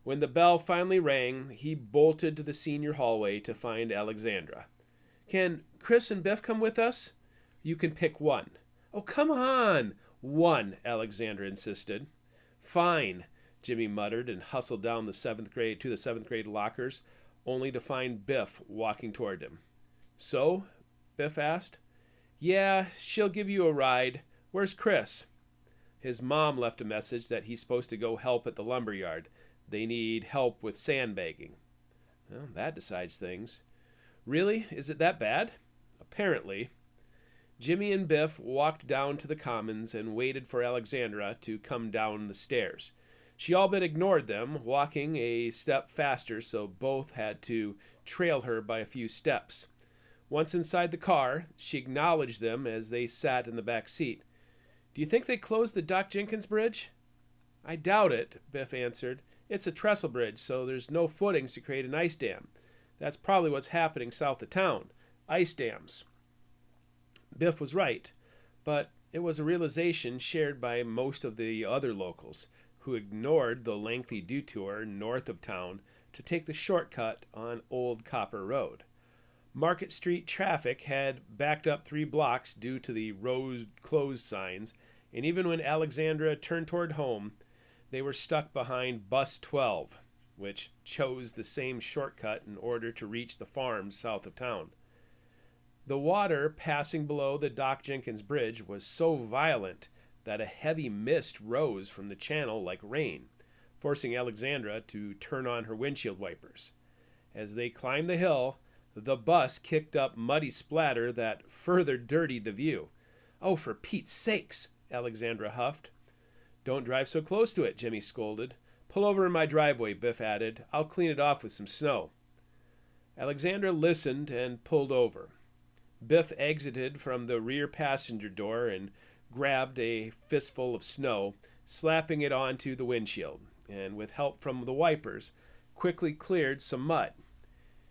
When the bell finally rang, he bolted to the senior hallway to find Alexandra. "Can Chris and Biff come with us?" "You can pick one." "Oh, come on!" "One," Alexandra insisted. "Fine," Jimmy muttered and hustled down the seventh grade lockers, only to find Biff walking toward him. "So?" Biff asked. "Yeah, she'll give you a ride. Where's Chris?" "His mom left a message that he's supposed to go help at the lumberyard. They need help with sandbagging." "Well, that decides things." "Really? Is it that bad?" "Apparently." Jimmy and Biff walked down to the commons and waited for Alexandra to come down the stairs. She all but ignored them, walking a step faster, so both had to trail her by a few steps. Once inside the car, she acknowledged them as they sat in the back seat. "Do you think they closed the Doc Jenkins Bridge?" "I doubt it," Biff answered. "It's a trestle bridge, so there's no footings to create an ice dam. That's probably what's happening south of town. Ice dams." Biff was right, but it was a realization shared by most of the other locals, who ignored the lengthy detour north of town to take the shortcut on Old Copper Road. Market Street traffic had backed up 3 blocks due to the road closed signs, and even when Alexandra turned toward home, they were stuck behind Bus 12, which chose the same shortcut in order to reach the farms south of town. The water passing below the Doc Jenkins Bridge was so violent that a heavy mist rose from the channel like rain, forcing Alexandra to turn on her windshield wipers. As they climbed the hill, the bus kicked up muddy splatter that further dirtied the view. "Oh, for Pete's sakes," Alexandra huffed. "Don't drive so close to it," Jimmy scolded. "Pull over in my driveway," Biff added. "I'll clean it off with some snow." Alexandra listened and pulled over. Biff exited from the rear passenger door and grabbed a fistful of snow, slapping it onto the windshield, and with help from the wipers, quickly cleared some mud.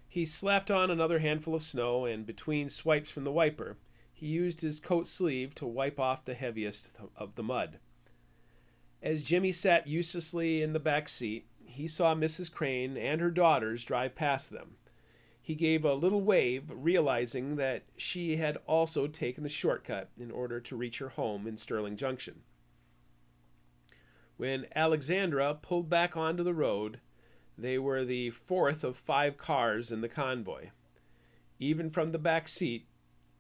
He slapped on another handful of snow, and between swipes from the wiper, he used his coat sleeve to wipe off the heaviest of the mud. As Jimmy sat uselessly in the back seat, he saw Mrs. Crane and her daughters drive past them. He gave a little wave, realizing that she had also taken the shortcut in order to reach her home in Sterling Junction. When Alexandra pulled back onto the road, they were the 4th of 5 cars in the convoy. Even from the back seat,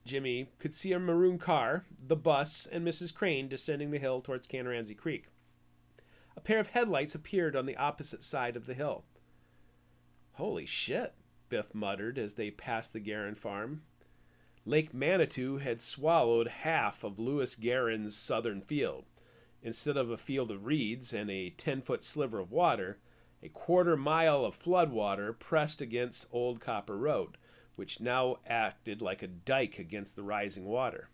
Jimmy could see a maroon car, the bus, and Mrs. Crane descending the hill towards Canaranzi Creek. A pair of headlights appeared on the opposite side of the hill. "Holy shit," Biff muttered as they passed the Guerin farm. Lake Manitou had swallowed half of Lewis Guerin's southern field. Instead of a field of reeds and a 10-foot sliver of water, a quarter-mile of floodwater pressed against Old Copper Road, which now acted like a dike against the rising water.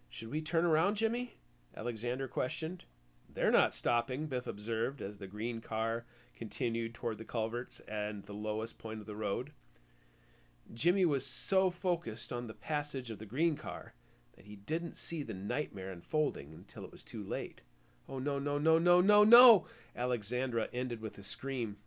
"Should we turn around, Jimmy?" Alexander questioned. "They're not stopping," Biff observed as the green car continued toward the culverts and the lowest point of the road. Jimmy was so focused on the passage of the green car that he didn't see the nightmare unfolding until it was too late. "Oh, no, no, no, no, no, no!" Alexandra ended with a scream.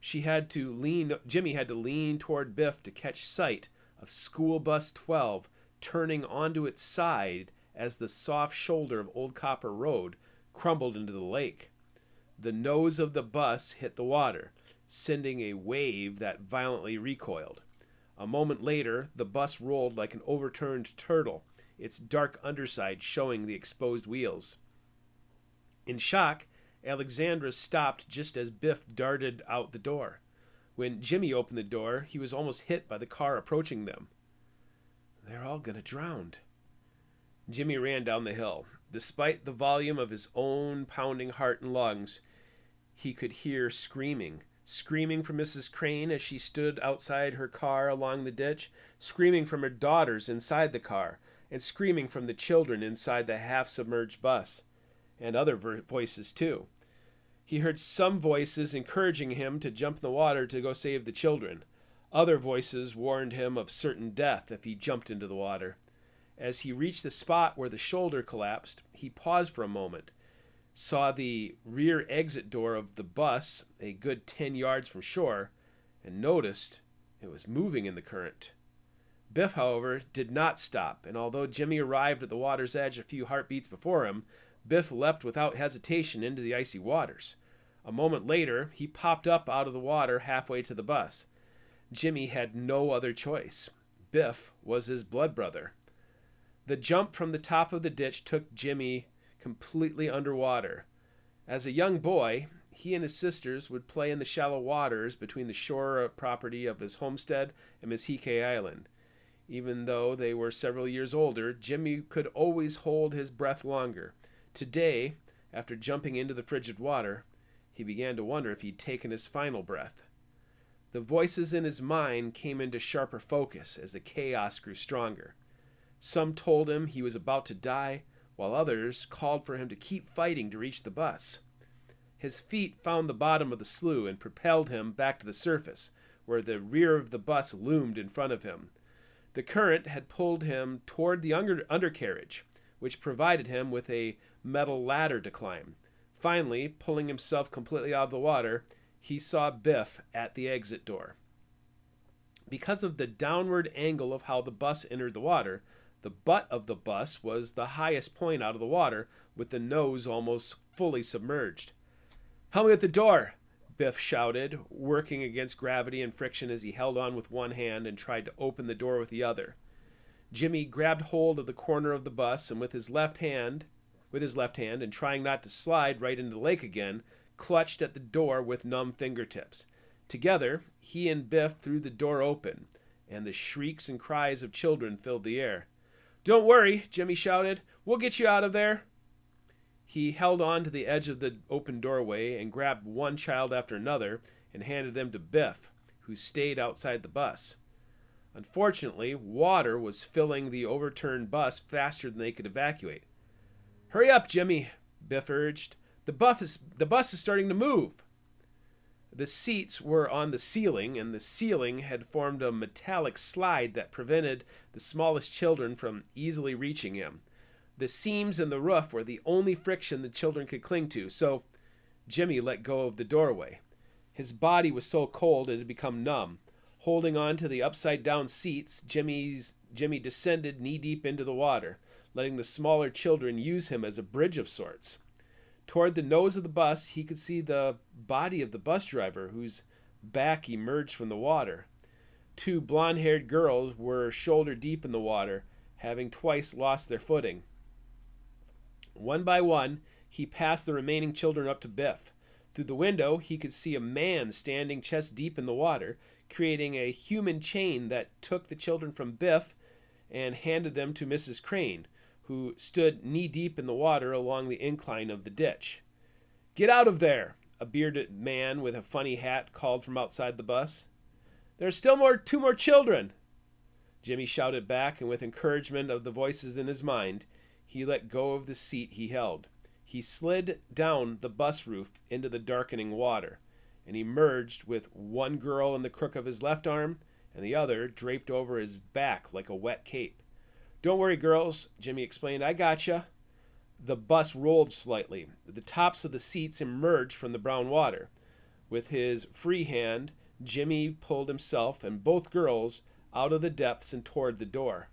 Jimmy had to lean toward Biff to catch sight of School Bus 12 turning onto its side as the soft shoulder of Old Copper Road crumbled into the lake. The nose of the bus hit the water, sending a wave that violently recoiled. A moment later, the bus rolled like an overturned turtle, its dark underside showing the exposed wheels. In shock, Alexandra stopped just as Biff darted out the door. When Jimmy opened the door, he was almost hit by the car approaching them. "They're all gonna drown." Jimmy ran down the hill. Despite the volume of his own pounding heart and lungs, he could hear screaming from Mrs. Crane as she stood outside her car along the ditch, screaming from her daughters inside the car, and screaming from the children inside the half-submerged bus, and other voices too. He heard some voices encouraging him to jump in the water to go save the children. Other voices warned him of certain death if he jumped into the water. As he reached the spot where the shoulder collapsed, he paused for a moment. saw the rear exit door of the bus a good 10 yards from shore and noticed it was moving in the current. Biff, however, did not stop, and although Jimmy arrived at the water's edge a few heartbeats before him, Biff leapt without hesitation into the icy waters. A moment later, he popped up out of the water halfway to the bus. Jimmy had no other choice. Biff was his blood brother. The jump from the top of the ditch took Jimmy completely underwater. As a young boy, he and his sisters would play in the shallow waters between the shore property of his homestead and Mesquite Island. Even though they were several years older, Jimmy could always hold his breath longer. Today, after jumping into the frigid water, he began to wonder if he'd taken his final breath. The voices in his mind came into sharper focus as the chaos grew stronger. Some told him he was about to die, while others called for him to keep fighting to reach the bus. His feet found the bottom of the slough and propelled him back to the surface, where the rear of the bus loomed in front of him. The current had pulled him toward the undercarriage, which provided him with a metal ladder to climb. Finally, pulling himself completely out of the water, he saw Biff at the exit door. Because of the downward angle of how the bus entered the water, the butt of the bus was the highest point out of the water, with the nose almost fully submerged. "Help me at the door!" Biff shouted, working against gravity and friction as he held on with one hand and tried to open the door with the other. Jimmy grabbed hold of the corner of the bus and with his left hand, and trying not to slide right into the lake again, clutched at the door with numb fingertips. Together, he and Biff threw the door open, and the shrieks and cries of children filled the air. "Don't worry," Jimmy shouted. "We'll get you out of there." He held on to the edge of the open doorway and grabbed one child after another and handed them to Biff, who stayed outside the bus. Unfortunately, water was filling the overturned bus faster than they could evacuate. "Hurry up, Jimmy," Biff urged. The bus is starting to move." The seats were on the ceiling, and the ceiling had formed a metallic slide that prevented the smallest children from easily reaching him. The seams in the roof were the only friction the children could cling to, so Jimmy let go of the doorway. His body was so cold it had become numb. Holding on to the upside-down seats, Jimmy descended knee-deep into the water, letting the smaller children use him as a bridge of sorts. Toward the nose of the bus, he could see the body of the bus driver, whose back emerged from the water. Two blonde-haired girls were shoulder-deep in the water, having twice lost their footing. One by one, he passed the remaining children up to Biff. Through the window, he could see a man standing chest-deep in the water, creating a human chain that took the children from Biff and handed them to Mrs. Crane, who stood knee-deep in the water along the incline of the ditch. "Get out of there," a bearded man with a funny hat called from outside the bus. "There's still two more children," Jimmy shouted back, and with encouragement of the voices in his mind, he let go of the seat he held. He slid down the bus roof into the darkening water, and emerged with one girl in the crook of his left arm and the other draped over his back like a wet cape. "Don't worry, girls," Jimmy explained. "I gotcha." The bus rolled slightly. The tops of the seats emerged from the brown water. With his free hand, Jimmy pulled himself and both girls out of the depths and toward the door.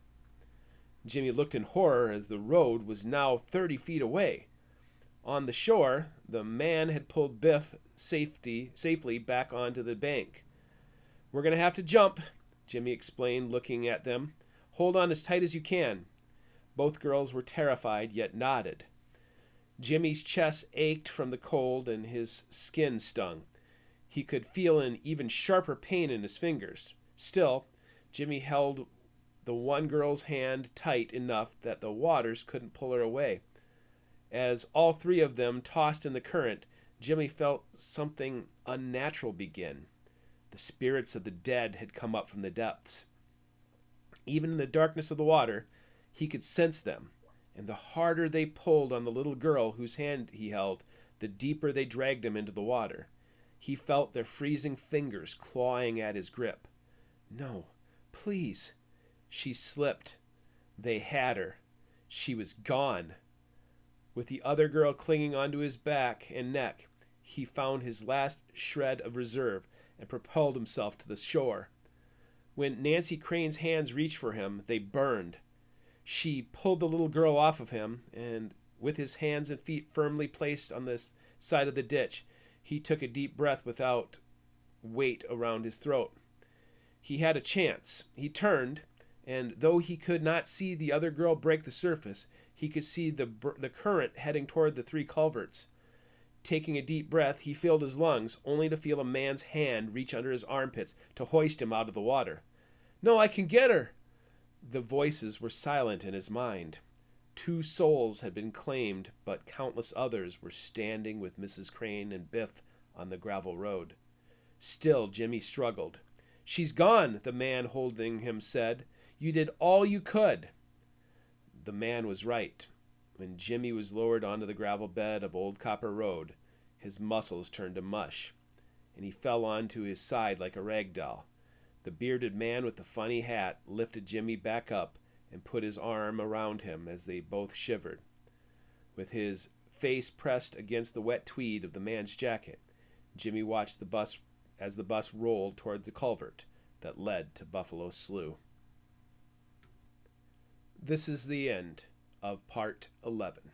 Jimmy looked in horror as the road was now 30 feet away. On the shore, the man had pulled Biff safely back onto the bank. "We're going to have to jump," Jimmy explained, looking at them. "Hold on as tight as you can." Both girls were terrified, yet nodded. Jimmy's chest ached from the cold and his skin stung. He could feel an even sharper pain in his fingers. Still, Jimmy held the one girl's hand tight enough that the waters couldn't pull her away. As all three of them tossed in the current, Jimmy felt something unnatural begin. The spirits of the dead had come up from the depths. Even in the darkness of the water, he could sense them, and the harder they pulled on the little girl whose hand he held, the deeper they dragged him into the water. He felt their freezing fingers clawing at his grip. "No, please." She slipped. They had her. She was gone. With the other girl clinging onto his back and neck, he found his last shred of reserve and propelled himself to the shore. When Nancy Crane's hands reached for him, they burned. She pulled the little girl off of him, and with his hands and feet firmly placed on the side of the ditch, he took a deep breath without weight around his throat. He had a chance. He turned, and though he could not see the other girl break the surface, he could see the current heading toward the 3 culverts. Taking a deep breath, he filled his lungs, only to feel a man's hand reach under his armpits to hoist him out of the water. "No, I can get her!" The voices were silent in his mind. 2 souls had been claimed, but countless others were standing with Mrs. Crane and Biff on the gravel road. Still, Jimmy struggled. "She's gone," the man holding him said. "You did all you could." The man was right. When Jimmy was lowered onto the gravel bed of Old Copper Road, his muscles turned to mush, and he fell onto his side like a rag doll. The bearded man with the funny hat lifted Jimmy back up and put his arm around him as they both shivered. With his face pressed against the wet tweed of the man's jacket, Jimmy watched the bus as the bus rolled toward the culvert that led to Buffalo Slough. This is the end of Part 11.